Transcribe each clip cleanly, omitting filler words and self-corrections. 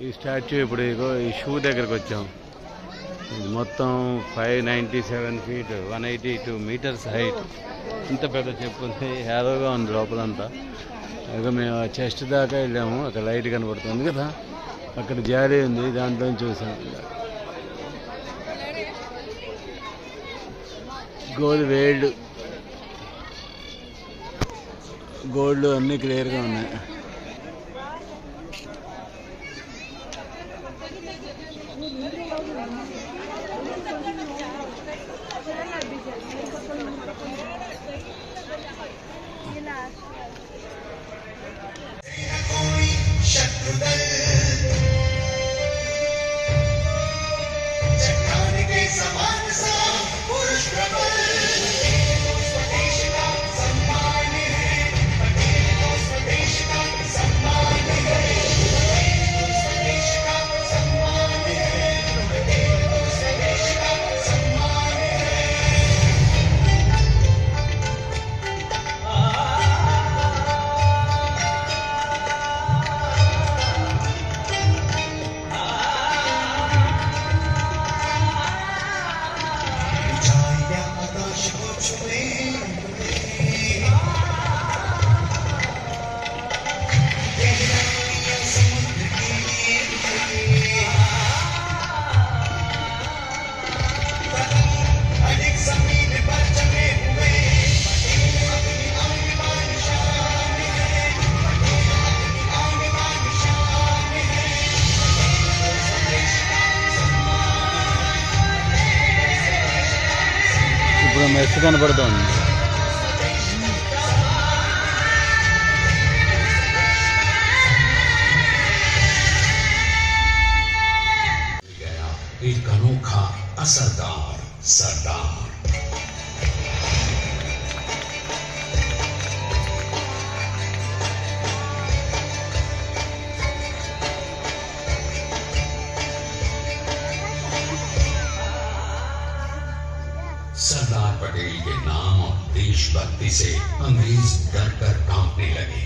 ఈ స్టాచ్యూ ఇప్పుడు ఇగో ఈ షూ దగ్గరకు వచ్చాం. ఇది మొత్తం 597 feet 182 meters హైట్. ఇంత పెద్ద చెప్పు ఉంది, హ్యాలోగా ఉంది లోపలంతా. ఇక మేము చెస్ట్ దాకా వెళ్ళాము, అక్కడ లైట్ కనబడుతుంది కదా, అక్కడ జారీ ఉంది, దాంట్లో చూసాం. గోల్డ్ అన్నీ క్లియర్గా ఉన్నాయి. ఇప్పుడు మెస్ కనపడుతోంది. एक अनोखा असरदार सरदार। सरदार पटेल के नाम और देशभक्ति से अंग्रेज डर कर कांपने लगे।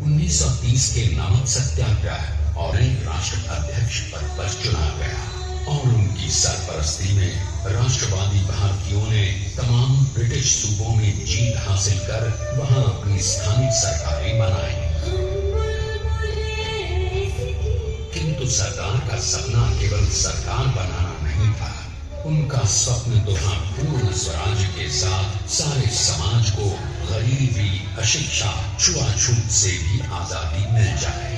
1930 के नमक सत्याग्रह और एक राष्ट्र अध्यक्ष पद पर चुना गया और उनकी सरपरस्ती में राष्ट्रवादी भारतीयों ने तमाम ब्रिटिश सूबों में जीत हासिल कर वहां अपनी स्थानिक सरकारें बनाई। किंतु सरदार का सपना केवल सरकार बनाना नहीं था, उनका स्वप्न तो था पूर्ण स्वराज के साथ सारे समाज को गरीबी, अशिक्षा, छुआछूत से भी आजादी मिल जाए।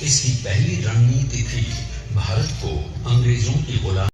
इसकी पहली रणनीति थी भारत को अंग्रेजों की गुलामी